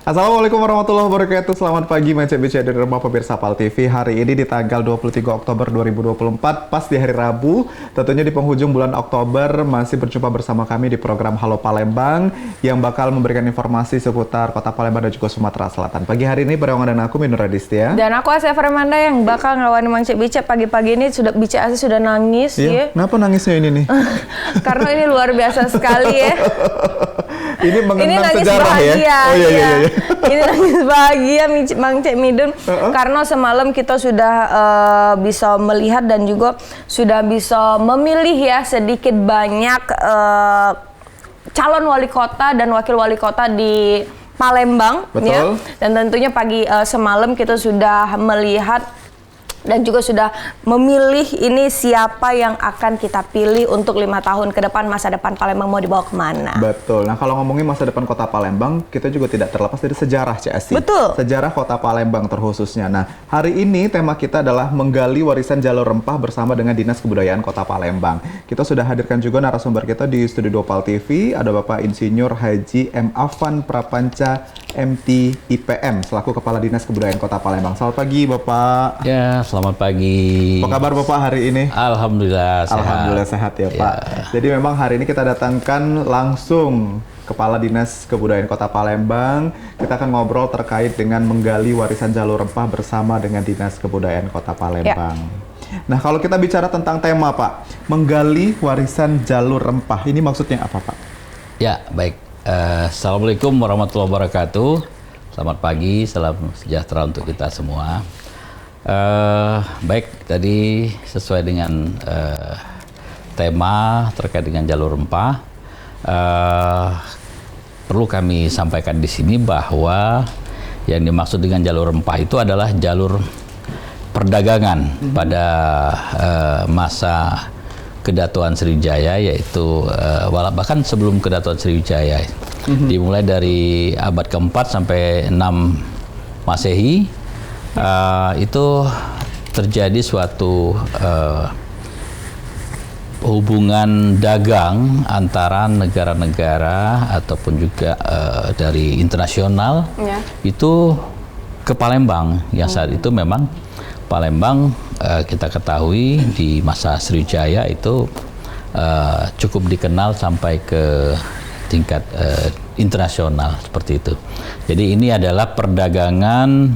Assalamualaikum warahmatullahi wabarakatuh. Selamat pagi Mace-Bice dari rumah pemirsa PAL TV. Hari ini di tanggal 23 Oktober 2024, pas di hari Rabu, tentunya di penghujung bulan Oktober, masih berjumpa bersama kami di program Halo Palembang yang bakal memberikan informasi seputar Kota Palembang dan juga Sumatera Selatan. Pagi hari ini barengan dan aku Minur Radistia. Dan aku Asya Fremanda yang bakal ngawani Mace-Bice. Pagi-pagi ini Bice Asya sudah nangis ya. Kenapa nangisnya ini nih? Karena ini luar biasa sekali ya. Ini mengenang nangis sejarah bahagia, ya. Oh iya. Ini nangis bahagia Mang Cek Midun karena semalam kita sudah bisa melihat dan juga sudah bisa memilih ya sedikit banyak calon wali kota dan wakil wali kota di Palembang. Betul. Ya. Dan tentunya pagi semalam kita sudah melihat dan juga sudah memilih ini siapa yang akan kita pilih untuk 5 tahun ke depan, masa depan Palembang mau dibawa kemana. Betul. Nah, kalau ngomongin masa depan Kota Palembang, kita juga tidak terlepas dari sejarah, CSI. Betul. Sejarah Kota Palembang terkhususnya. Nah, hari ini tema kita adalah menggali warisan jalur rempah bersama dengan Dinas Kebudayaan Kota Palembang. Kita sudah hadirkan juga narasumber kita di Studio 2 PAL TV, ada Bapak Insinyur Haji M. Afan Prapanca, MT IPM, selaku Kepala Dinas Kebudayaan Kota Palembang. Selamat pagi, Bapak. Ya, selamat pagi. Apa kabar Bapak hari ini? Alhamdulillah sehat. Alhamdulillah sehat ya Pak. Jadi memang hari ini kita datangkan langsung Kepala Dinas Kebudayaan Kota Palembang. Kita akan ngobrol terkait dengan menggali warisan jalur rempah bersama dengan Dinas Kebudayaan Kota Palembang. Ya. Nah, kalau kita bicara tentang tema Pak, menggali warisan jalur rempah, ini maksudnya apa Pak? Ya, baik. Assalamualaikum warahmatullahi wabarakatuh. Selamat pagi, salam sejahtera untuk kita semua. Baik, tadi sesuai dengan tema terkait dengan jalur rempah, perlu kami sampaikan di sini bahwa yang dimaksud dengan jalur rempah itu adalah jalur perdagangan pada masa Kedatuan Sriwijaya, yaitu bahkan sebelum Kedatuan Sriwijaya, dimulai dari abad keempat sampai 6 Masehi. Itu terjadi suatu hubungan dagang antara negara-negara ataupun juga dari internasional itu ke Palembang, yang saat itu memang Palembang kita ketahui di masa Sriwijaya itu cukup dikenal sampai ke tingkat internasional seperti itu. Jadi ini adalah perdagangan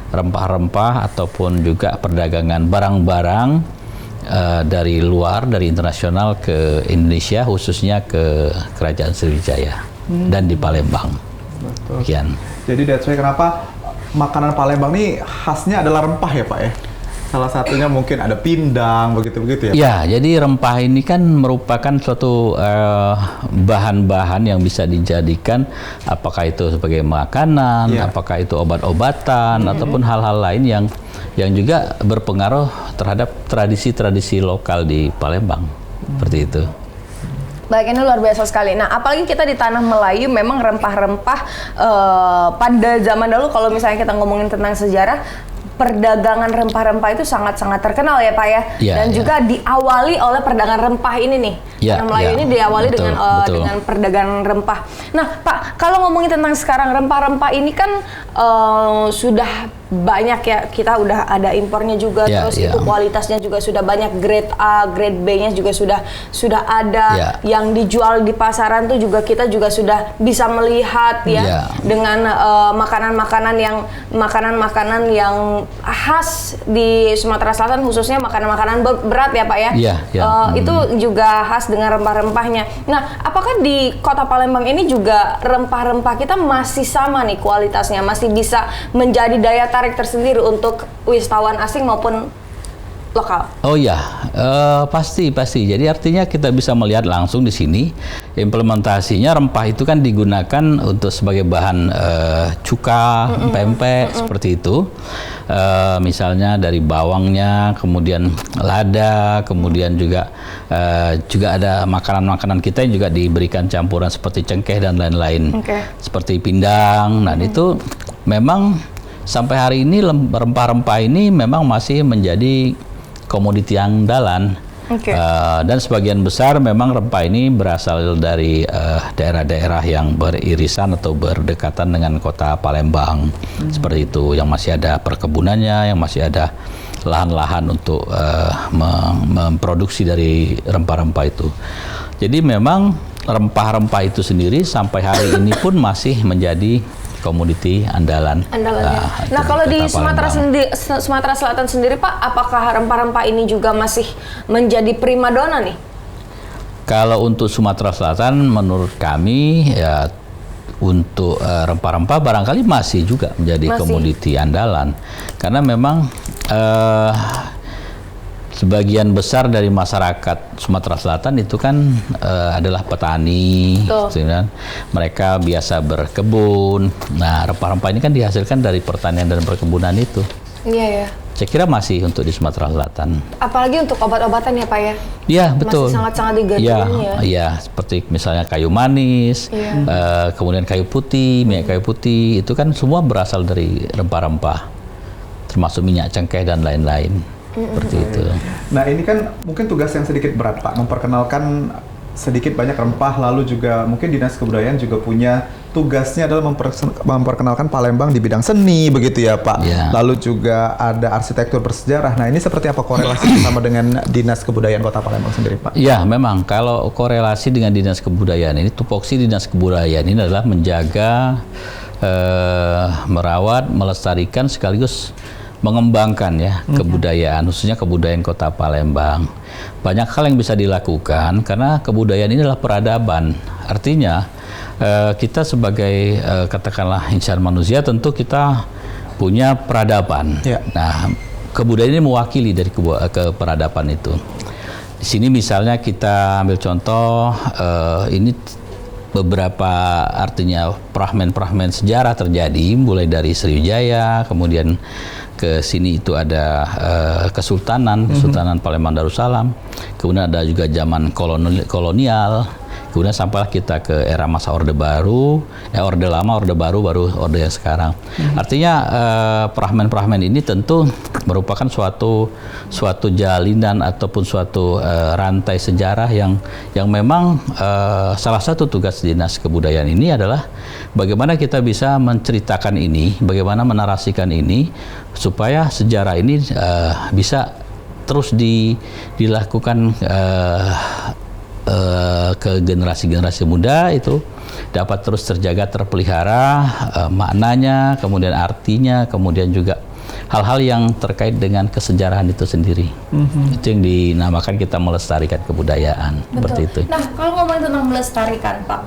rempah-rempah ataupun juga perdagangan barang-barang dari luar, dari internasional ke Indonesia, khususnya ke Kerajaan Sriwijaya dan di Palembang. Betul. Sekian. Jadi that's why kenapa makanan Palembang ini khasnya adalah rempah ya Pak ya? Salah satunya mungkin ada pindang, begitu-begitu ya Pak? Ya, jadi rempah ini kan merupakan suatu bahan-bahan yang bisa dijadikan apakah itu sebagai makanan, apakah itu obat-obatan, ataupun hal-hal lain yang juga berpengaruh terhadap tradisi-tradisi lokal di Palembang. Seperti itu. Baik, ini luar biasa sekali. Nah, apalagi kita di tanah Melayu, memang rempah-rempah pada zaman dahulu, kalau misalnya kita ngomongin tentang sejarah, perdagangan rempah-rempah itu sangat-sangat terkenal ya Pak ya. Dan juga diawali oleh perdagangan rempah ini nih. Tanah Melayu ini diawali dengan perdagangan rempah. Nah Pak, kalau ngomongin tentang sekarang rempah-rempah ini kan sudah banyak ya, kita udah ada impornya juga, terus itu kualitasnya juga sudah banyak, grade A, grade B-nya juga sudah ada, yang dijual di pasaran tuh juga kita juga sudah bisa melihat ya, dengan makanan-makanan yang khas di Sumatera Selatan, khususnya makanan-makanan berat ya Pak ya. Itu juga khas dengan rempah-rempahnya. Nah, apakah di Kota Palembang ini juga rempah-rempah kita masih sama nih kualitasnya, masih bisa menjadi daya tarik tersendiri untuk wisatawan asing maupun lokal? Oh ya, pasti. Jadi artinya kita bisa melihat langsung di sini implementasinya rempah itu kan digunakan untuk sebagai bahan cuka, pempek seperti itu. Misalnya dari bawangnya, kemudian lada, kemudian juga ada makanan-makanan kita yang juga diberikan campuran seperti cengkeh dan lain-lain, seperti pindang. Nah itu memang sampai hari ini rempah-rempah ini memang masih menjadi komoditi andalan Oke. Dan sebagian besar memang rempah ini berasal dari daerah-daerah yang beririsan atau berdekatan dengan kota Palembang, seperti itu, yang masih ada perkebunannya, yang masih ada lahan-lahan untuk memproduksi dari rempah-rempah itu. Jadi memang rempah-rempah itu sendiri sampai hari ini pun masih menjadi komoditi andalan. Nah, kalau di Sumatera Selatan sendiri, Pak, apakah rempah-rempah ini juga masih menjadi primadona nih? Kalau untuk Sumatera Selatan, menurut kami ya untuk rempah-rempah barangkali masih juga menjadi komoditi andalan, karena memang sebagian besar dari masyarakat Sumatera Selatan itu kan adalah petani, kan? Mereka biasa berkebun. Nah, rempah-rempah ini kan dihasilkan dari pertanian dan perkebunan itu. Iya, ya. Saya kira masih untuk di Sumatera Selatan. Apalagi untuk obat-obatan ya, Pak ya? Iya, betul. Masih sangat-sangat digandrungi ya? Iya, seperti misalnya kayu manis, kemudian kayu putih, minyak kayu putih, itu kan semua berasal dari rempah-rempah, termasuk minyak cengkeh dan lain-lain. Seperti itu. Nah, ini kan mungkin tugas yang sedikit berat, Pak, memperkenalkan sedikit banyak rempah, lalu juga mungkin Dinas Kebudayaan juga punya tugasnya adalah memperkenalkan Palembang di bidang seni, begitu ya, Pak. Ya. Lalu juga ada arsitektur bersejarah. Nah, ini seperti apa korelasi bersama dengan Dinas Kebudayaan Kota Palembang sendiri, Pak? Ya, memang kalau korelasi dengan Dinas Kebudayaan ini, tupoksi Dinas Kebudayaan ini adalah menjaga, merawat, melestarikan sekaligus mengembangkan ya kebudayaan, khususnya kebudayaan Kota Palembang. Banyak hal yang bisa dilakukan karena kebudayaan ini adalah peradaban. Artinya kita sebagai katakanlah insan manusia tentu kita punya peradaban. Ya. Nah, kebudayaan ini mewakili dari keperadaban itu. Di sini misalnya kita ambil contoh ini beberapa artinya fragmen-fragmen sejarah terjadi mulai dari Sriwijaya, kemudian ke sini itu ada Kesultanan Palembang Darussalam, kemudian ada juga zaman kolonial, kemudian sampailah kita ke era masa Orde Baru, Orde Lama, Orde Baru, baru Orde yang sekarang. Artinya fragmen-fragmen ini tentu merupakan suatu jalinan ataupun suatu rantai sejarah yang memang salah satu tugas Dinas Kebudayaan ini adalah bagaimana kita bisa menceritakan ini, bagaimana menarasikan ini supaya sejarah ini bisa terus dilakukan ke generasi-generasi muda, itu dapat terus terjaga, terpelihara maknanya, kemudian artinya, kemudian juga hal-hal yang terkait dengan kesejarahan itu sendiri. Itu yang dinamakan kita melestarikan kebudayaan. Betul. Seperti itu. Nah, kalau ngomongin tentang melestarikan, Pak,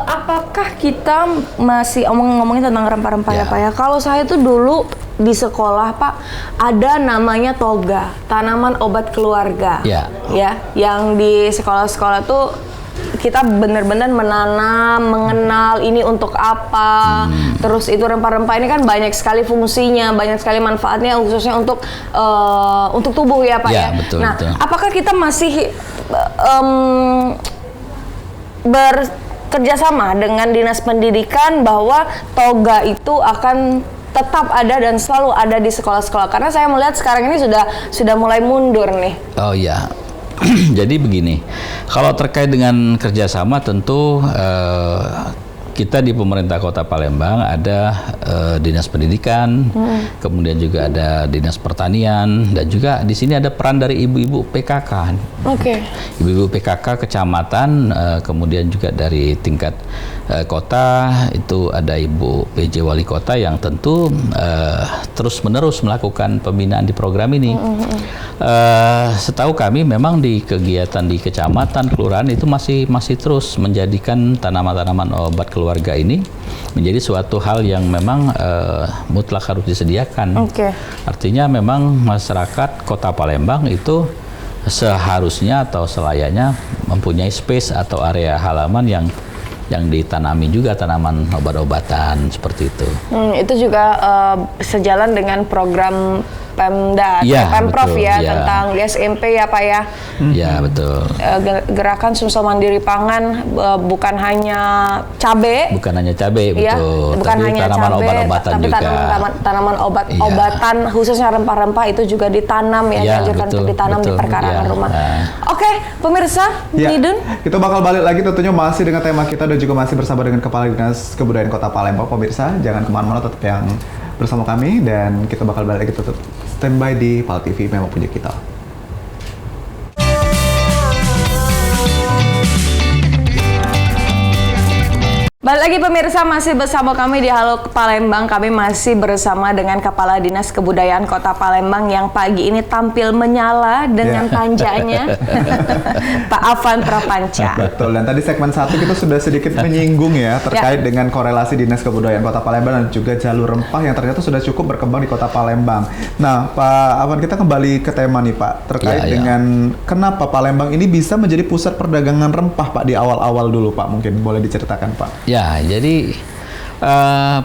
apakah kita masih ngomongin tentang rempah-rempah ya, Pak ya? Kalau saya tuh dulu di sekolah, Pak, ada namanya toga, tanaman obat keluarga. Ya, yang di sekolah-sekolah tuh kita benar-benar menanam, mengenal ini untuk apa. Terus itu rempah-rempah ini kan banyak sekali fungsinya, banyak sekali manfaatnya, khususnya untuk tubuh ya, Pak ya. Betul, nah, betul. apakah kita masih bekerjasama dengan Dinas Pendidikan bahwa toga itu akan tetap ada dan selalu ada di sekolah-sekolah? Karena saya melihat sekarang ini sudah mulai mundur nih. Oh iya. Jadi begini, kalau terkait dengan kerjasama tentu kita di pemerintah Kota Palembang ada Dinas Pendidikan, kemudian juga ada Dinas Pertanian, dan juga di sini ada peran dari ibu-ibu PKK. Ibu-ibu PKK kecamatan, kemudian juga dari tingkat kota itu ada Ibu PJ Wali Kota yang tentu terus-menerus melakukan pembinaan di program ini. Setahu kami memang di kegiatan di kecamatan, kelurahan itu masih terus menjadikan tanaman-tanaman obat keluarga ini menjadi suatu hal yang memang mutlak harus disediakan. Artinya memang masyarakat Kota Palembang itu seharusnya atau selayaknya mempunyai space atau area halaman yang ditanami juga tanaman obat-obatan seperti itu. Itu juga sejalan dengan program Pemda, Ya, Pemprov betul, ya, ya. tentang di SMP ya Pak ya. Ya, betul. Gerakan Sumsel Mandiri Pangan, bukan hanya cabai, Bukan hanya cabai, ya, betul. bukan Tapi hanya tanaman cabai, obat-obatan tapi juga. tanaman Iya. obatan khususnya rempah-rempah itu juga ditanam ya, Iya, dianjurkan betul, untuk ditanam di betul, perkarangan iya. rumah. Nah. Oke, pemirsa, Ya, Nidun. kita bakal balik lagi tentunya masih dengan tema kita dan juga masih bersama dengan Kepala Dinas Kebudayaan Kota Palembang. Pemirsa, jangan kemana-mana, tetap yang bersama kami dan kita bakal balik lagi, tetap standby di PAL TV, memang punya kita. Balik lagi pemirsa, masih bersama kami di Halo Palembang. Kami masih bersama dengan Kepala Dinas Kebudayaan Kota Palembang yang pagi ini tampil menyala dengan panjanya, Pak Afan Prapanca. Betul, dan tadi segmen 1 kita sudah sedikit menyinggung ya terkait dengan korelasi Dinas Kebudayaan Kota Palembang dan juga jalur rempah yang ternyata sudah cukup berkembang di Kota Palembang. Nah, Pak Afan, kita kembali ke tema nih Pak, terkait dengan kenapa Palembang ini bisa menjadi pusat perdagangan rempah Pak di awal-awal dulu Pak, mungkin boleh diceritakan Pak. Ya, jadi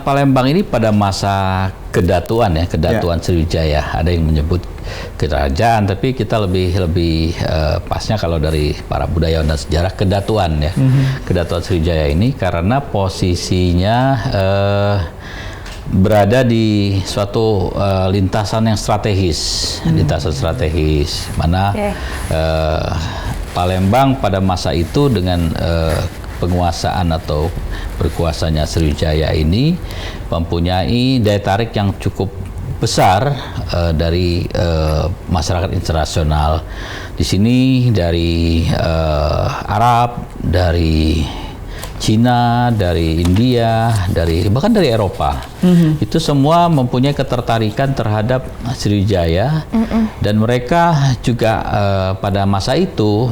Palembang ini pada masa kedatuan ya, kedatuan Sriwijaya. Ada yang menyebut kerajaan, tapi kita lebih pasnya kalau dari para budayawan dan sejarah kedatuan ya. Kedatuan Sriwijaya ini karena posisinya berada di suatu lintasan yang strategis, mana Palembang pada masa itu dengan penguasaan atau berkuasanya Sriwijaya ini mempunyai daya tarik yang cukup besar dari masyarakat internasional. Di sini dari Arab, dari Cina, dari India, bahkan dari Eropa. Itu semua mempunyai ketertarikan terhadap Sriwijaya dan mereka juga pada masa itu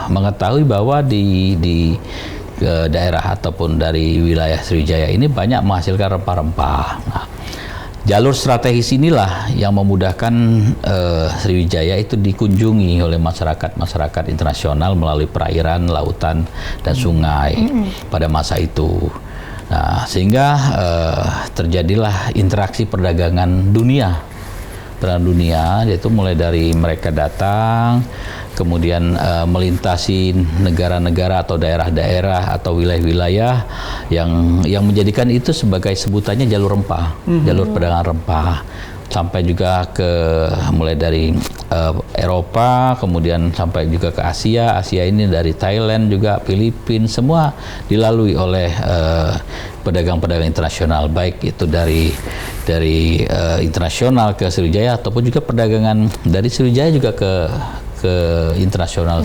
mengetahui bahwa di daerah ataupun dari wilayah Sriwijaya ini banyak menghasilkan rempah-rempah. Nah, jalur strategis inilah yang memudahkan Sriwijaya itu dikunjungi oleh masyarakat internasional melalui perairan, lautan, dan sungai pada masa itu. Nah, sehingga terjadilah interaksi perdagangan dunia, yaitu mulai dari mereka datang, kemudian melintasi negara-negara atau daerah-daerah atau wilayah-wilayah yang menjadikan itu sebagai sebutannya jalur rempah, jalur perdagangan rempah, sampai juga ke mulai dari Eropa, kemudian sampai juga ke Asia ini dari Thailand juga, Filipina, semua dilalui oleh pedagang-pedagang internasional, baik itu dari internasional ke Sriwijaya ataupun juga perdagangan dari Sriwijaya juga ke internasional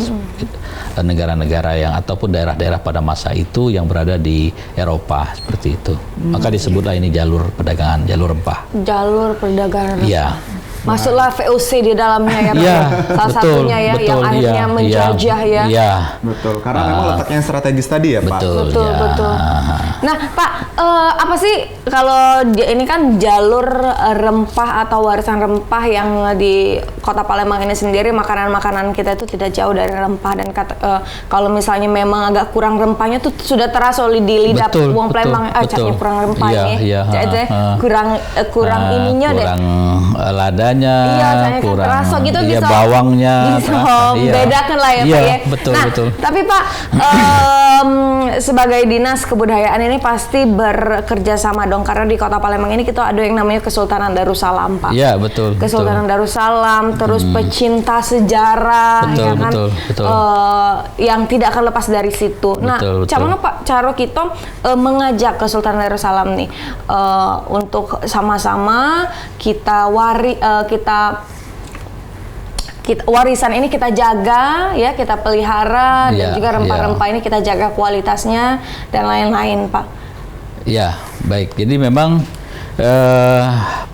negara-negara yang ataupun daerah-daerah pada masa itu yang berada di Eropa seperti itu. Maka disebutlah ini jalur perdagangan, jalur rempah. Jalur perdagangan rempah. Iya. Masuklah VOC di dalamnya ya Pak. Ya, Salah satunya ya yang akhirnya menjajah ya. Iya. Betul, karena memang letaknya yang strategis tadi ya Pak. Betul. Nah Pak, apa sih kalau ini kan jalur rempah atau warisan rempah yang di Kota Palembang ini sendiri, makanan-makanan kita itu tidak jauh dari rempah, dan kalau misalnya memang agak kurang rempahnya tuh sudah terasa di lidah wong Palembang, caknya kurang rempah ini, kurang ininya deh. Kurang ladanya, kurang terasa gitu, bisa bawangnya, bedakan lah ya Pak ya. Betul. Tapi Pak, sebagai Dinas Kebudayaan ini pasti bekerja sama dong, karena di Kota Palembang ini kita ada yang namanya Kesultanan Darussalam Pak. Iya betul. Kesultanan Darussalam, terus pecinta sejarah, betul. Yang tidak akan lepas dari situ. Nah, bagaimana Pak cara kita mengajak Kesultanan Darussalam nih untuk sama-sama kita warisan ini kita jaga ya, kita pelihara, dan juga rempah-rempah ini kita jaga kualitasnya dan lain-lain Pak. Ya, baik. Jadi memang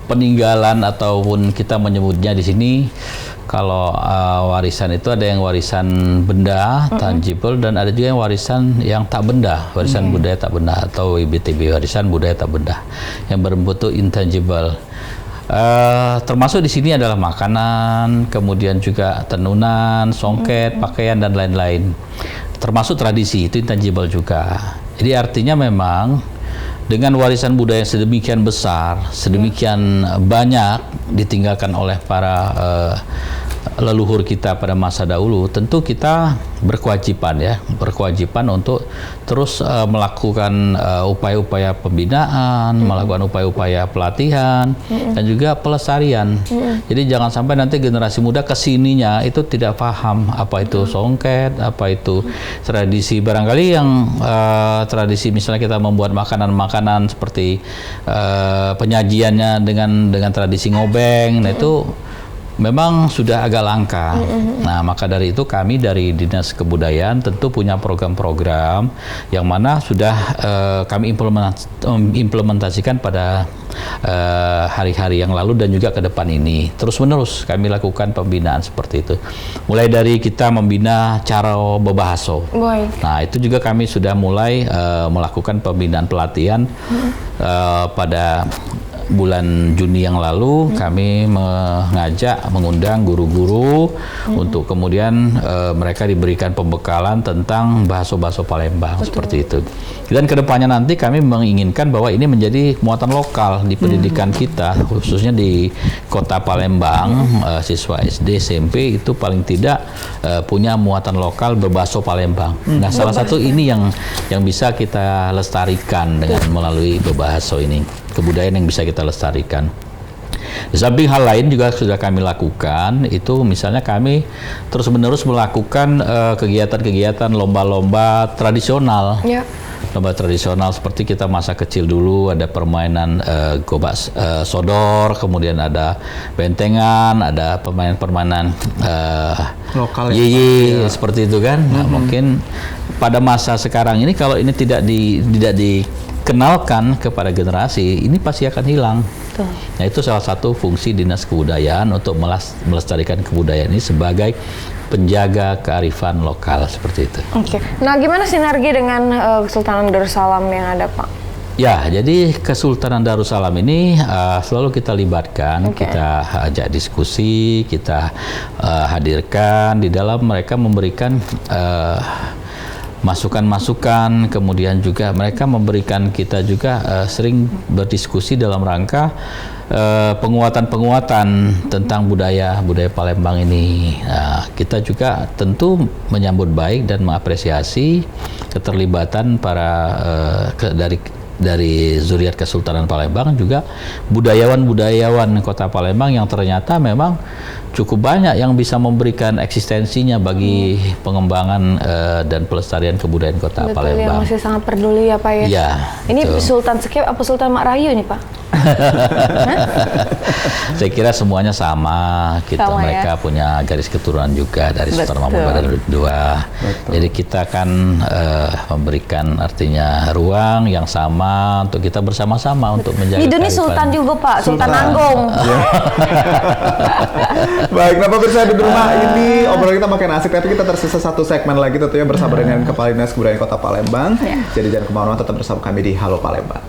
peninggalan ataupun kita menyebutnya di sini kalau warisan itu ada yang warisan benda tangible dan ada juga yang warisan yang tak benda, warisan budaya tak benda atau WBTB, warisan budaya tak benda yang berbentuk intangible. Termasuk di sini adalah makanan, kemudian juga tenunan, songket, pakaian dan lain-lain. Termasuk tradisi itu intangible juga. Jadi artinya memang dengan warisan budaya yang sedemikian besar, sedemikian banyak ditinggalkan oleh para leluhur kita pada masa dahulu, tentu kita berkewajiban untuk terus melakukan upaya-upaya pembinaan, melakukan upaya-upaya pelatihan dan juga pelestarian. Jadi jangan sampai nanti generasi muda kesininya itu tidak paham apa itu songket, apa itu tradisi. Barangkali yang tradisi misalnya kita membuat makanan-makanan seperti penyajiannya dengan tradisi ngobeng, nah itu memang sudah agak langka. Nah, maka dari itu kami dari Dinas Kebudayaan tentu punya program-program yang mana sudah kami implementasikan pada hari-hari yang lalu dan juga ke depan ini. Terus-menerus kami lakukan pembinaan seperti itu. Mulai dari kita membina cara bebahaso. Nah, itu juga kami sudah mulai melakukan pembinaan pelatihan pada bulan Juni yang lalu. Kami mengundang guru-guru untuk kemudian mereka diberikan pembekalan tentang bahaso-bahaso Palembang. Seperti itu. Dan kedepannya nanti kami menginginkan bahwa ini menjadi muatan lokal di pendidikan kita, khususnya di Kota Palembang. Siswa SD, SMP itu paling tidak punya muatan lokal berbahaso Palembang. Nah, salah satu ini yang bisa kita lestarikan dengan melalui berbahaso ini, kebudayaan yang bisa kita lestarikan. Di samping hal lain juga sudah kami lakukan, itu misalnya kami terus-menerus melakukan kegiatan-kegiatan lomba-lomba tradisional. Lomba tradisional seperti kita masa kecil dulu ada permainan gobak sodor, kemudian ada bentengan, ada permainan-permainan lokal seperti itu kan. Nah, mungkin pada masa sekarang ini kalau ini tidak dikenalkan kepada generasi, ini pasti akan hilang. Nah, itu salah satu fungsi Dinas Kebudayaan untuk melestarikan kebudayaan ini sebagai penjaga kearifan lokal seperti itu. Nah, gimana sinergi dengan Kesultanan Darussalam yang ada, Pak? Ya, jadi Kesultanan Darussalam ini selalu kita libatkan, kita ajak diskusi, kita hadirkan di dalam mereka memberikan masukan-masukan, kemudian juga mereka memberikan kita juga sering berdiskusi dalam rangka penguatan-penguatan tentang budaya Palembang ini. Kita juga tentu menyambut baik dan mengapresiasi keterlibatan para dari zuriat Kesultanan Palembang, juga budayawan-budayawan Kota Palembang yang ternyata memang cukup banyak yang bisa memberikan eksistensinya bagi pengembangan dan pelestarian kebudayaan Kota Palembang. Yang masih sangat peduli ya, Pak ya. Ya, ini Sultan Sekep apa Sultan Mak Rayu nih, Pak? Saya kira semuanya sama. Mereka punya garis keturunan juga dari Sultan Mahmud Badarudin II. Jadi kita kan memberikan artinya ruang yang sama untuk kita bersama-sama untuk menjaga. Ini Sultan juga, Pak, Sultan Anggong. Baik, nah pemirsa di rumah, ini obrolan kita makin asik, tapi kita tersisa satu segmen lagi tentunya bersama dengan Kepala Dinas Kebudayaan Kota Palembang. Jadi jangan kemana-mana, tetap bersama kami di Halo Palembang.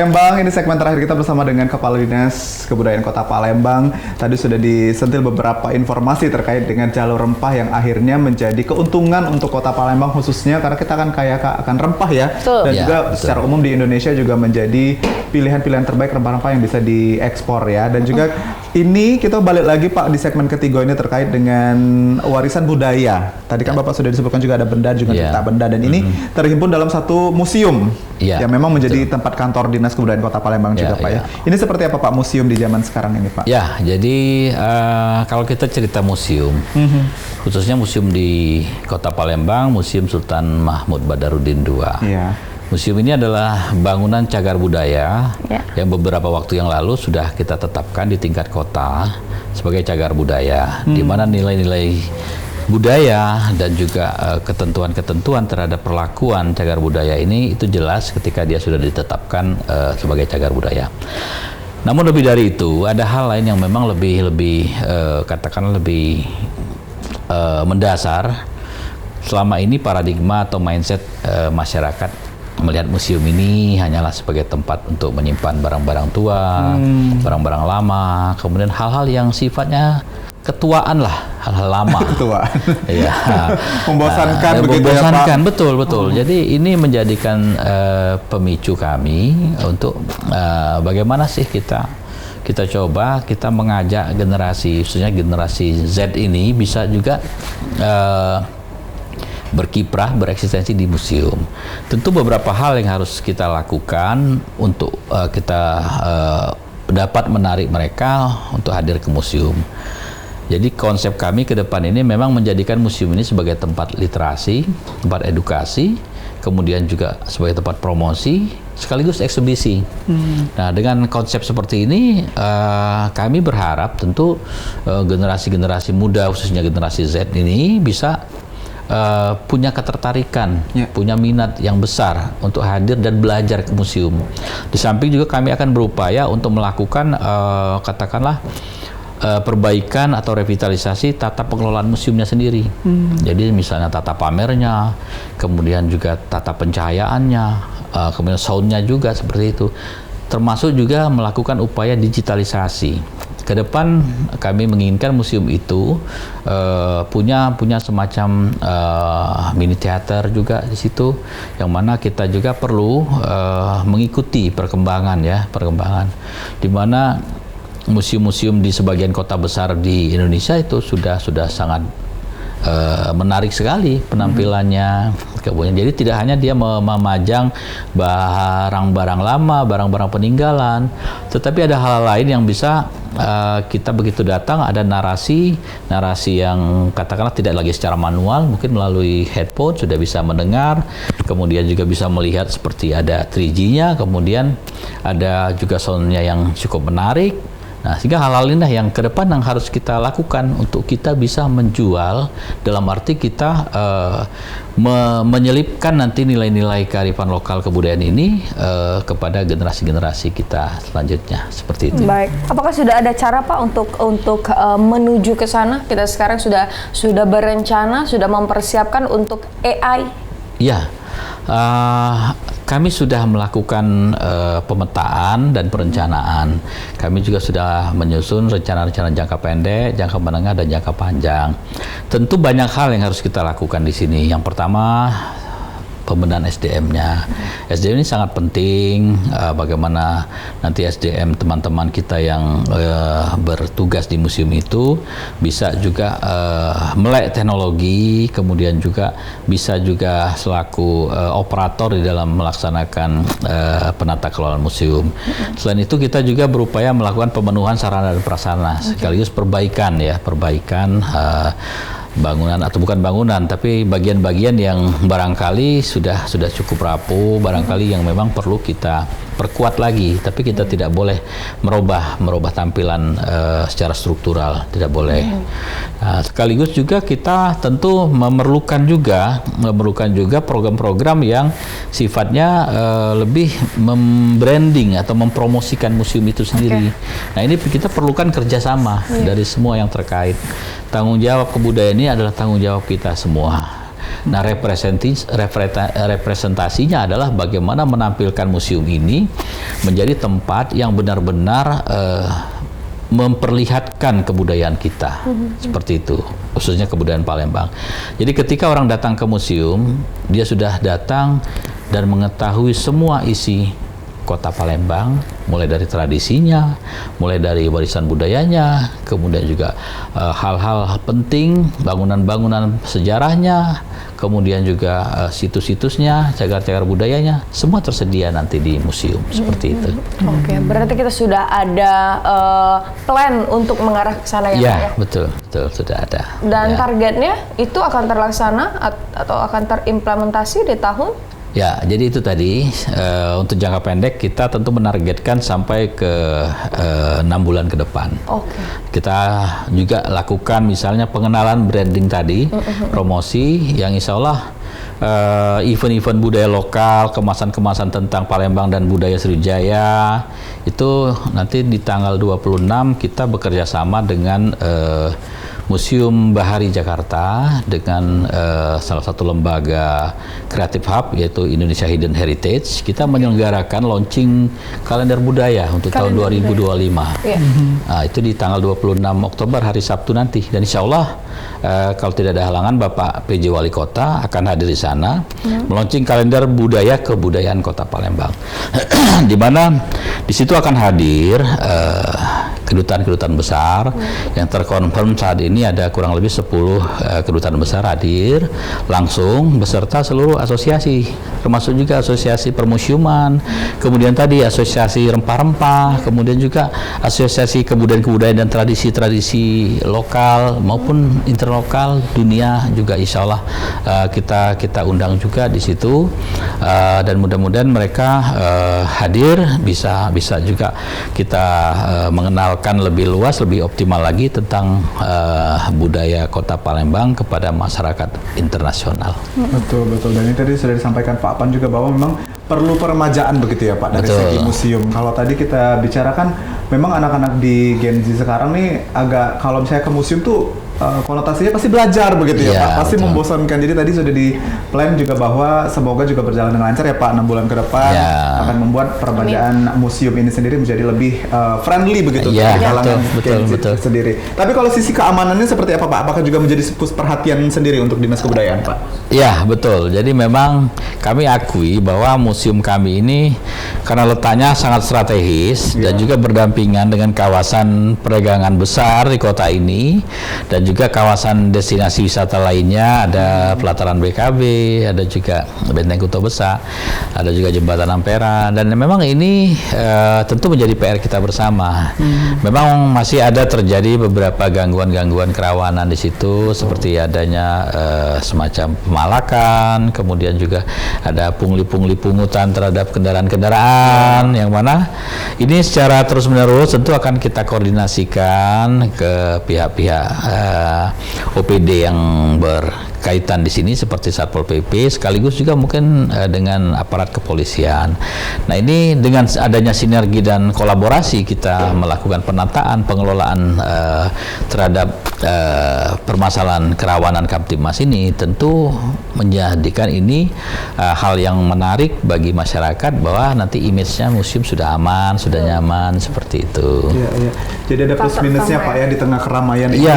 Palembang, ini segmen terakhir kita bersama dengan Kepala Dinas Kebudayaan Kota Palembang. Tadi sudah disentil beberapa informasi terkait dengan jalur rempah yang akhirnya menjadi keuntungan untuk Kota Palembang khususnya karena kita akan kaya akan rempah ya. Dan juga secara umum di Indonesia juga menjadi pilihan-pilihan terbaik rempah-rempah yang bisa diekspor ya. Dan juga ini kita balik lagi Pak di segmen ketiga ini terkait dengan warisan budaya. Tadi kan Bapak sudah disebutkan juga ada benda, juga cerita benda, dan ini terhimpun dalam satu museum yang memang menjadi tempat kantor Dinas Kebudayaan Kota Palembang juga Pak ya. Ini seperti apa Pak museum di zaman sekarang ini Pak? Ya, jadi kalau kita cerita museum, khususnya museum di Kota Palembang, Museum Sultan Mahmud Badarudin II. Museum ini adalah bangunan cagar budaya yang beberapa waktu yang lalu sudah kita tetapkan di tingkat kota sebagai cagar budaya, di mana nilai-nilai budaya dan juga ketentuan-ketentuan terhadap perlakuan cagar budaya ini itu jelas ketika dia sudah ditetapkan sebagai cagar budaya. Namun lebih dari itu, ada hal lain yang memang lebih katakan lebih mendasar. Selama ini paradigma atau mindset masyarakat melihat museum ini hanyalah sebagai tempat untuk menyimpan barang-barang tua, barang-barang lama, kemudian hal-hal yang sifatnya ketuaan lah, hal-hal lama. Ketuaan. Iya. Membosankan begitu ya, Pak? Membosankan, betul. Jadi ini menjadikan pemicu kami untuk bagaimana sih kita coba mengajak generasi, khususnya generasi Z ini bisa juga berkiprah, bereksistensi di museum. Tentu beberapa hal yang harus kita lakukan untuk kita dapat menarik mereka untuk hadir ke museum. Jadi konsep kami ke depan ini memang menjadikan museum ini sebagai tempat literasi, tempat edukasi, kemudian juga sebagai tempat promosi, sekaligus eksibisi. Nah, dengan konsep seperti ini, kami berharap tentu generasi-generasi muda, khususnya generasi Z ini bisa punya ketertarikan, punya minat yang besar untuk hadir dan belajar ke museum. Di samping juga kami akan berupaya untuk melakukan katakanlah perbaikan atau revitalisasi tata pengelolaan museumnya sendiri. Jadi misalnya tata pamernya, kemudian juga tata pencahayaannya, kemudian soundnya juga seperti itu. Termasuk juga melakukan upaya digitalisasi. Ke depan kami menginginkan museum itu punya semacam mini teater juga di situ, yang mana kita juga perlu mengikuti perkembangan, di mana museum-museum di sebagian kota besar di Indonesia itu sudah sangat menarik sekali penampilannya. Kemudian jadi tidak hanya dia memajang barang-barang lama, barang-barang peninggalan, tetapi ada hal lain yang bisa kita begitu datang ada narasi yang katakanlah tidak lagi secara manual, mungkin melalui headphone sudah bisa mendengar, kemudian juga bisa melihat seperti ada 3G-nya, kemudian ada juga soundnya yang cukup menarik. Nah, sehingga hal-hal inilah yang ke depan yang harus kita lakukan untuk kita bisa menjual, dalam arti kita menyelipkan nanti nilai-nilai kearifan lokal kebudayaan ini kepada generasi-generasi kita selanjutnya, seperti itu. Baik, apakah sudah ada cara Pak untuk menuju ke sana? Kita sekarang sudah berencana, sudah mempersiapkan untuk AI? Ya. Kami sudah melakukan pemetaan dan perencanaan. Kami juga sudah menyusun rencana-rencana jangka pendek, jangka menengah, dan jangka panjang. Tentu banyak hal yang harus kita lakukan di sini. Yang pertama, pembenahan SDM-nya. SDM ini sangat penting, bagaimana nanti SDM teman-teman kita yang bertugas di museum itu bisa juga melek teknologi, kemudian juga bisa juga selaku operator di dalam melaksanakan penata kelola museum. Selain itu kita juga berupaya melakukan pemenuhan sarana dan prasarana, sekaligus perbaikan bangunan atau bukan bangunan, tapi bagian-bagian yang barangkali sudah cukup rapuh, barangkali yang memang perlu kita perkuat lagi, tapi kita tidak boleh merubah tampilan secara struktural, tidak boleh. Sekaligus juga kita tentu memerlukan juga program-program yang sifatnya lebih membranding atau mempromosikan museum itu sendiri. Nah, ini kita perlukan kerjasama dari semua yang terkait. Tanggung jawab kebudayaan ini adalah tanggung jawab kita semua. Nah, representasinya adalah bagaimana menampilkan museum ini menjadi tempat yang benar-benar memperlihatkan kebudayaan kita, seperti itu, khususnya kebudayaan Palembang. Jadi ketika orang datang ke museum, dia sudah datang dan mengetahui semua isi kota Palembang, mulai dari tradisinya, mulai dari warisan budayanya, kemudian juga hal-hal penting, bangunan-bangunan sejarahnya, kemudian juga situs-situsnya, cagar-cagar budayanya, semua tersedia nanti di museum, seperti itu. Oke, berarti kita sudah ada plan untuk mengarah ke sana ya, Pak? Ya, betul, sudah ada. Dan targetnya itu akan terlaksana atau akan terimplementasi di tahun? Ya, jadi itu tadi untuk jangka pendek kita tentu menargetkan sampai ke 6 bulan ke depan. Kita juga lakukan misalnya pengenalan branding tadi, promosi yang insya Allah event-event budaya lokal, kemasan-kemasan tentang Palembang dan budaya Sriwijaya itu nanti di tanggal 26 kita bekerja sama dengan Museum Bahari Jakarta dengan salah satu lembaga Creative Hub yaitu Indonesia Hidden Heritage, kita menyelenggarakan launching kalender budaya untuk tahun 2025. Nah, itu di tanggal 26 Oktober hari Sabtu nanti, dan insya Allah kalau tidak ada halangan Bapak PJ Wali Kota akan hadir di sana melaunching kalender budaya kebudayaan Kota Palembang. Di mana di situ akan hadir kedutaan-kedutaan besar yang terkonfirm saat ini, ada kurang lebih 10 kedutaan besar hadir langsung beserta seluruh asosiasi, termasuk juga asosiasi permusiuman, kemudian tadi asosiasi rempah-rempah, kemudian juga asosiasi kebudayaan-kebudayaan dan tradisi-tradisi lokal maupun interlokal dunia juga, insya Allah kita undang juga di situ, dan mudah-mudahan mereka hadir, bisa juga kita mengenalkan lebih luas, lebih optimal lagi tentang budaya Kota Palembang kepada masyarakat internasional. Betul. Dan ini tadi sudah disampaikan Pak Apan juga bahwa memang perlu peremajaan begitu ya Pak dari segi museum. Kalau tadi kita bicarakan memang anak-anak di Gen Z sekarang nih agak, kalau misalnya ke museum tuh konotasinya pasti belajar begitu ya Pak, pasti membosankan. Jadi tadi sudah di plan juga bahwa semoga juga berjalan dengan lancar ya Pak, 6 bulan ke depan akan membuat peremajaan museum ini sendiri menjadi lebih friendly begitu untuk kalangan Gen Z sendiri. Tapi kalau sisi keamanannya seperti apa Pak? Apakah juga menjadi pusat perhatian sendiri untuk Dinas Kebudayaan Pak? Ya betul, jadi memang kami akui bahwa museum kami ini karena letaknya sangat strategis dan juga berdampingan dengan kawasan perdagangan besar di kota ini, dan juga kawasan destinasi wisata lainnya, ada pelataran BKB, ada juga Benteng Kuto Besar, ada juga Jembatan Ampera, dan memang ini tentu menjadi PR kita bersama. Memang masih ada terjadi beberapa gangguan-gangguan kerawanan di situ, seperti adanya semacam pemalakan, kemudian juga ada pungli-pungli pungutan terhadap kendaraan-kendaraan, yang mana ini secara terus-menerus tentu akan kita koordinasikan ke pihak-pihak OPD yang berkaitan di sini seperti Satpol PP, sekaligus juga mungkin dengan aparat kepolisian. Nah, ini dengan adanya sinergi dan kolaborasi kita melakukan penataan pengelolaan terhadap permasalahan kerawanan Kamtibmas ini, tentu menjadikan ini hal yang menarik bagi masyarakat bahwa nanti image-nya museum sudah aman, sudah nyaman, seperti itu. Iya. Jadi ada plus minusnya Pak ya, di tengah keramaian ini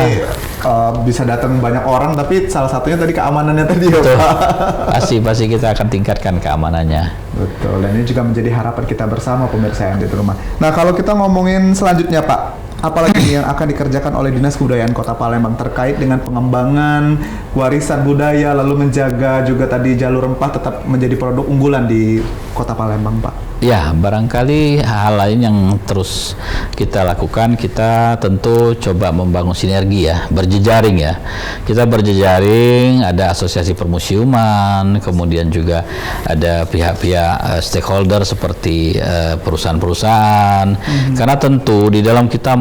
bisa datang banyak orang, tapi salah satunya tadi keamanannya tadi ya Pak. Pasti kita akan tingkatkan keamanannya. Betul, dan ini juga menjadi harapan kita bersama pemirsa yang di rumah. Nah, kalau kita ngomongin selanjutnya Pak, apalagi yang akan dikerjakan oleh Dinas Kebudayaan Kota Palembang terkait dengan pengembangan warisan budaya, lalu menjaga juga tadi jalur rempah tetap menjadi produk unggulan di Kota Palembang Pak? Ya, barangkali hal lain yang terus kita lakukan, kita tentu coba membangun sinergi ya, berjejaring ya. Kita berjejaring, ada asosiasi permusiuman, kemudian juga ada pihak-pihak stakeholder seperti perusahaan-perusahaan. Karena tentu di dalam kita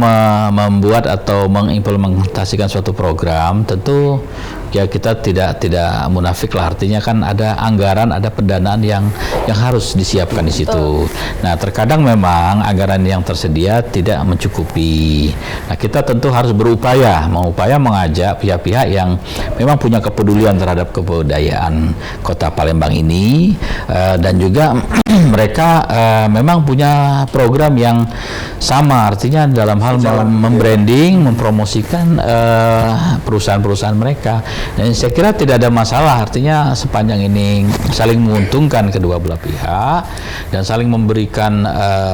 membuat atau mengimplementasikan suatu program, tentu ya kita tidak munafik lah, artinya kan ada anggaran, ada pendanaan yang harus disiapkan di situ. Nah, terkadang memang anggaran yang tersedia tidak mencukupi. Nah, kita tentu harus berupaya mengajak pihak-pihak yang memang punya kepedulian terhadap kebudayaan Kota Palembang ini, dan juga mereka memang punya program yang sama, artinya dalam hal membranding, mempromosikan perusahaan-perusahaan mereka. Dan saya kira tidak ada masalah, artinya sepanjang ini saling menguntungkan kedua belah pihak dan saling memberikan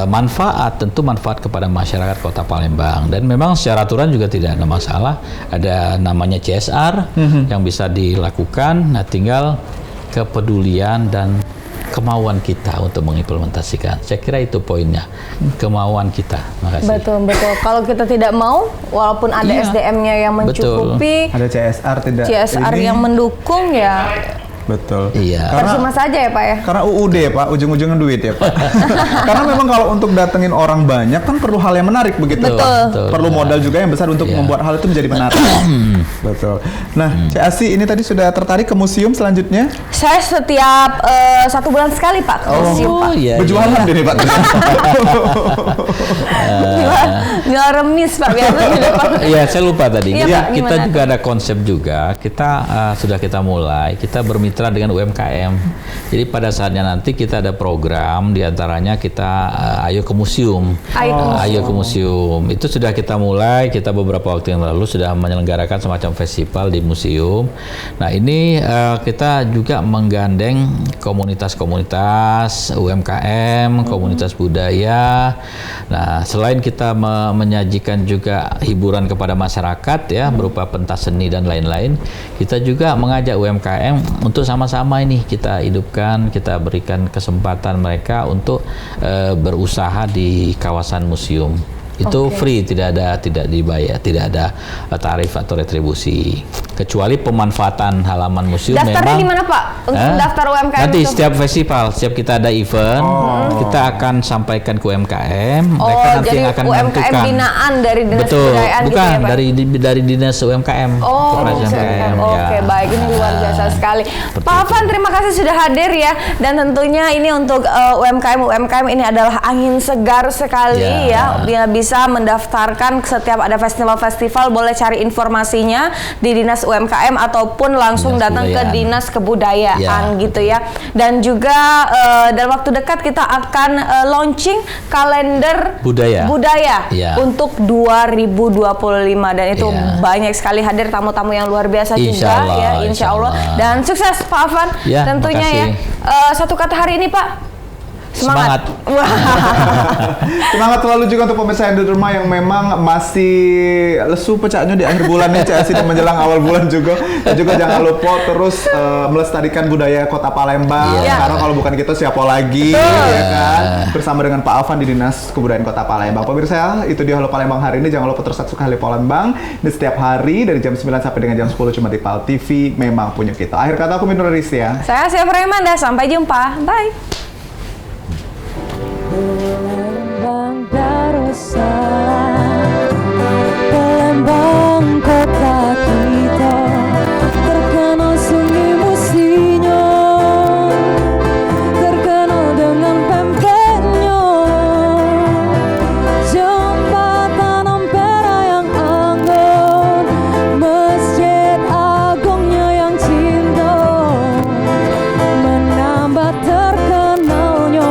manfaat, tentu manfaat kepada masyarakat Kota Palembang. Dan memang secara aturan juga tidak ada masalah, ada namanya CSR yang bisa dilakukan. Nah, tinggal kepedulian dan kemauan kita untuk mengimplementasikan. Saya kira itu poinnya, kemauan kita. Makasih. Betul. Kalau kita tidak mau, walaupun ada SDM-nya yang mencukupi, ada CSR yang mendukung ya. Betul. Iya. Percuma saja ya Pak ya. Karena UUD ya Pak, ujung-ujungnya duit ya Pak. Karena memang kalau untuk datengin orang banyak kan perlu hal yang menarik begitu. Betul. Perlu modal juga yang besar untuk Iya. membuat hal itu menjadi menarik. Betul. Nah, Cik Asi ini tadi sudah tertarik ke museum selanjutnya? Saya setiap 1 bulan sekali Pak ke museum Pak. Iya. Berjualan deh nih Pak. Nggak remis Pak biasa di depan. Iya, saya lupa tadi. Iya, Jadi Pak, kita gimana juga ada konsep juga. Kita sudah kita mulai. Kita bermitra dengan UMKM. Jadi pada saatnya nanti kita ada program, diantaranya kita ayo ke museum. Ayo ke museum. Itu sudah kita mulai. Kita beberapa waktu yang lalu sudah menyelenggarakan semacam festival di museum. Nah ini kita juga menggandeng komunitas-komunitas UMKM, komunitas budaya. Nah selain kita menyajikan juga hiburan kepada masyarakat ya berupa pentas seni dan lain-lain, kita juga mengajak UMKM untuk sama-sama ini kita hidupkan, kita berikan kesempatan mereka untuk berusaha di kawasan museum. Itu free, tidak dibayar, tidak ada tarif atau retribusi. Kecuali pemanfaatan halaman museum. Daftarnya memang di mana Pak? Untuk daftar UMKM nanti itu? setiap festival, setiap kita ada event, kita akan sampaikan ke UMKM. Mereka nanti jadi akan UMKM menentukan. binaan dari Dinas Betul, Kebudayaan bukan gitu ya Pak? dari dinas UMKM. Oh, Koperasi UMKM, ya. Oke, baik, ini luar biasa sekali. Pak Afan, terima kasih sudah hadir ya. Dan tentunya ini untuk UMKM ini adalah angin segar sekali ya. Dia bisa mendaftarkan setiap ada festival-festival, boleh cari informasinya di Dinas UMKM ataupun langsung Dinas datang ke Kebudayaan. Dinas Kebudayaan gitu ya. Dan juga dalam waktu dekat kita akan launching kalender Budaya. Ya. untuk 2025 dan itu Ya. banyak sekali hadir tamu-tamu yang luar biasa Insya juga Allah, ya, insya Allah. Dan sukses Pak Afan Ya, tentunya ya. makasih. Satu kata hari ini Pak. Semangat. Wah. Semangat selalu juga untuk pemirsa yang di rumah yang memang masih lesu pecahnya di akhir bulan nih, CSI dan menjelang awal bulan juga. Dan juga jangan lupa terus melestarikan budaya Kota Palembang. Iya. Karena kalau bukan kita siapa lagi, ya kan? Bersama dengan Pak Afan di Dinas Kebudayaan Kota Palembang. Pemirsa, itu dia Halo Palembang hari ini. Jangan lupa terus saksikan Halo Palembang di setiap hari dari jam 9 sampai dengan jam 10 cuma di PAL TV. Memang punya kita. Akhir kata aku Minur Rizya. Saya Siapa Remanda, sampai jumpa. Bye. Palembang Darussalam, Palembang kota kita, terkenal seni musinya, terkenal dengan pempeknya, jembatan Ampera yang anggun, masjid agungnya yang cinta, menambah terkenalnya.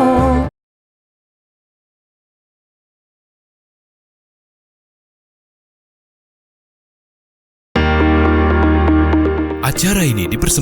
Acara ini dipersembahkan